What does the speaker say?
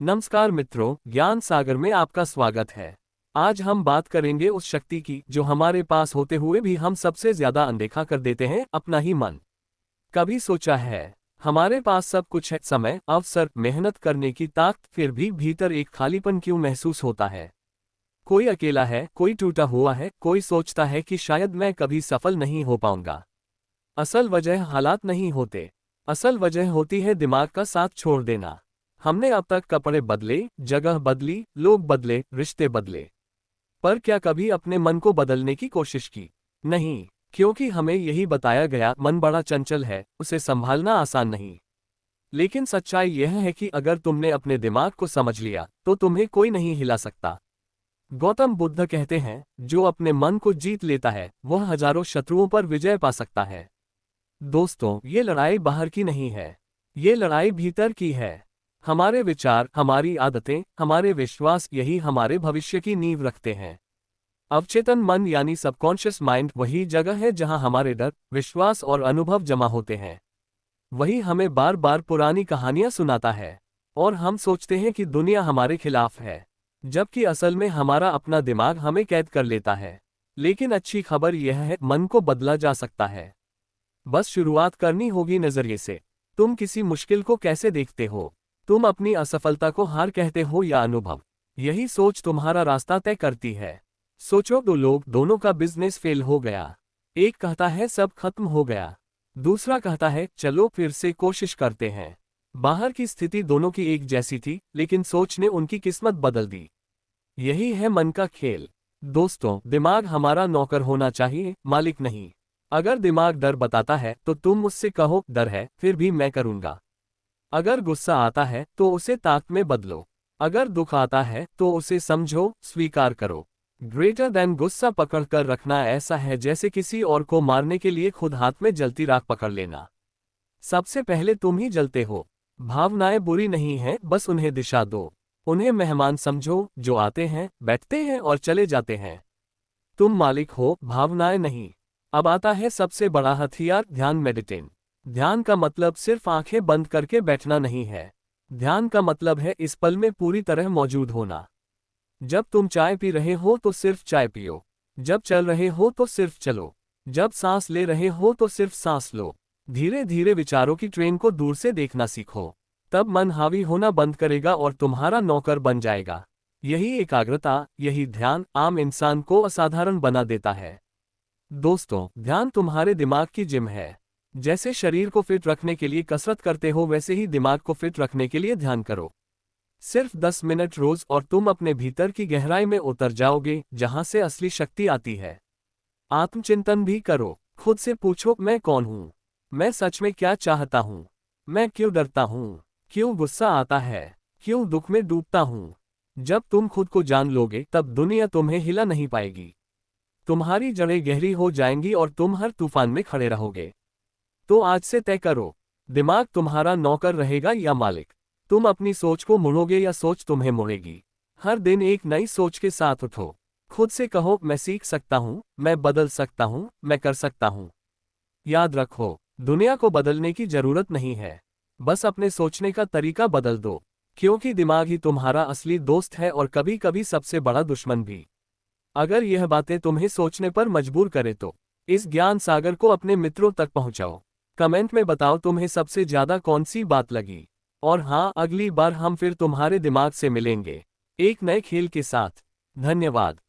नमस्कार मित्रों, ज्ञान सागर में आपका स्वागत है। आज हम बात करेंगे उस शक्ति की जो हमारे पास होते हुए भी हम सबसे ज्यादा अनदेखा कर देते हैं, अपना ही मन। कभी सोचा है, हमारे पास सब कुछ है, समय, अवसर, मेहनत करने की ताकत, फिर भी भीतर एक खालीपन क्यों महसूस होता है। कोई अकेला है, कोई टूटा हुआ है, कोई सोचता है कि शायद मैं कभी सफल नहीं हो पाऊंगा। असल वजह हालात नहीं होते, असल वजह होती है दिमाग का साथ छोड़ देना। हमने अब तक कपड़े बदले, जगह बदली, लोग बदले, रिश्ते बदले, पर क्या कभी अपने मन को बदलने की कोशिश की? नहीं, क्योंकि हमें यही बताया गया, मन बड़ा चंचल है, उसे संभालना आसान नहीं। लेकिन सच्चाई यह है कि अगर तुमने अपने दिमाग को समझ लिया तो तुम्हें कोई नहीं हिला सकता। गौतम बुद्ध कहते हैं, जो अपने मन को जीत लेता है वह हजारों शत्रुओं पर विजय पा सकता है। दोस्तों, ये लड़ाई बाहर की नहीं है, ये लड़ाई भीतर की है। हमारे विचार, हमारी आदतें, हमारे विश्वास, यही हमारे भविष्य की नींव रखते हैं। अवचेतन मन यानी सबकॉन्शियस माइंड वही जगह है जहां हमारे डर, विश्वास और अनुभव जमा होते हैं। वही हमें बार बार पुरानी कहानियां सुनाता है और हम सोचते हैं कि दुनिया हमारे खिलाफ है, जबकि असल में हमारा अपना दिमाग हमें कैद कर लेता है। लेकिन अच्छी खबर यह है, मन को बदला जा सकता है। बस शुरुआत करनी होगी नजरिए से। तुम किसी मुश्किल को कैसे देखते हो? तुम अपनी असफलता को हार कहते हो या अनुभव? यही सोच तुम्हारा रास्ता तय करती है। सोचो, दो लोग, दोनों का बिजनेस फेल हो गया। एक कहता है सब खत्म हो गया, दूसरा कहता है चलो फिर से कोशिश करते हैं। बाहर की स्थिति दोनों की एक जैसी थी, लेकिन सोच ने उनकी किस्मत बदल दी। यही है मन का खेल। दोस्तों, दिमाग हमारा नौकर होना चाहिए, मालिक नहीं। अगर दिमाग डर बताता है तो तुम मुझसे कहो डर है, फिर भी मैं करूंगा। अगर गुस्सा आता है तो उसे ताकत में बदलो। अगर दुख आता है तो उसे समझो, स्वीकार करो। ग्रेटर देन गुस्सा पकड़ कर रखना ऐसा है जैसे किसी और को मारने के लिए खुद हाथ में जलती राख पकड़ लेना। सबसे पहले तुम ही जलते हो। भावनाएं बुरी नहीं हैं, बस उन्हें दिशा दो। उन्हें मेहमान समझो जो आते हैं, बैठते हैं और चले जाते हैं। तुम मालिक हो, भावनाएं नहीं। अब आता है सबसे बड़ा हथियार, ध्यान, मेडिटेशन। ध्यान का मतलब सिर्फ आंखें बंद करके बैठना नहीं है। ध्यान का मतलब है इस पल में पूरी तरह मौजूद होना। जब तुम चाय पी रहे हो तो सिर्फ चाय पियो। जब चल रहे हो तो सिर्फ चलो। जब सांस ले रहे हो तो सिर्फ सांस लो। धीरे धीरे विचारों की ट्रेन को दूर से देखना सीखो। तब मन हावी होना बंद करेगा और तुम्हारा नौकर बन जाएगा। यही एकाग्रता, यही ध्यान आम इंसान को असाधारण बना देता है। दोस्तों, ध्यान तुम्हारे दिमाग की जिम है। जैसे शरीर को फिट रखने के लिए कसरत करते हो, वैसे ही दिमाग को फिट रखने के लिए ध्यान करो। सिर्फ 10 मिनट रोज और तुम अपने भीतर की गहराई में उतर जाओगे, जहां से असली शक्ति आती है। आत्मचिंतन भी करो। खुद से पूछो, मैं कौन हूं? मैं सच में क्या चाहता हूं? मैं क्यों डरता हूं? क्यों गुस्सा आता है? क्यों दुख में डूबता हूं? जब तुम खुद को जान लोगे तब दुनिया तुम्हें हिला नहीं पाएगी। तुम्हारी जड़ें गहरी हो जाएंगी और तुम हर तूफान में खड़े रहोगे। तो आज से तय करो, दिमाग तुम्हारा नौकर रहेगा या मालिक? तुम अपनी सोच को मुड़ोगे या सोच तुम्हें मुड़ेगी? हर दिन एक नई सोच के साथ उठो। खुद से कहो, मैं सीख सकता हूं, मैं बदल सकता हूं, मैं कर सकता हूं। याद रखो, दुनिया को बदलने की जरूरत नहीं है, बस अपने सोचने का तरीका बदल दो। क्योंकि दिमाग ही तुम्हारा असली दोस्त है और कभी कभी सबसे बड़ा दुश्मन भी। अगर यह बातें तुम्हें सोचने पर मजबूर करे तो इस ज्ञान सागर को अपने मित्रों तक पहुंचाओ। कमेंट में बताओ तुम्हें सबसे ज्यादा कौन सी बात लगी। और हाँ, अगली बार हम फिर तुम्हारे दिमाग से मिलेंगे, एक नए खेल के साथ। धन्यवाद।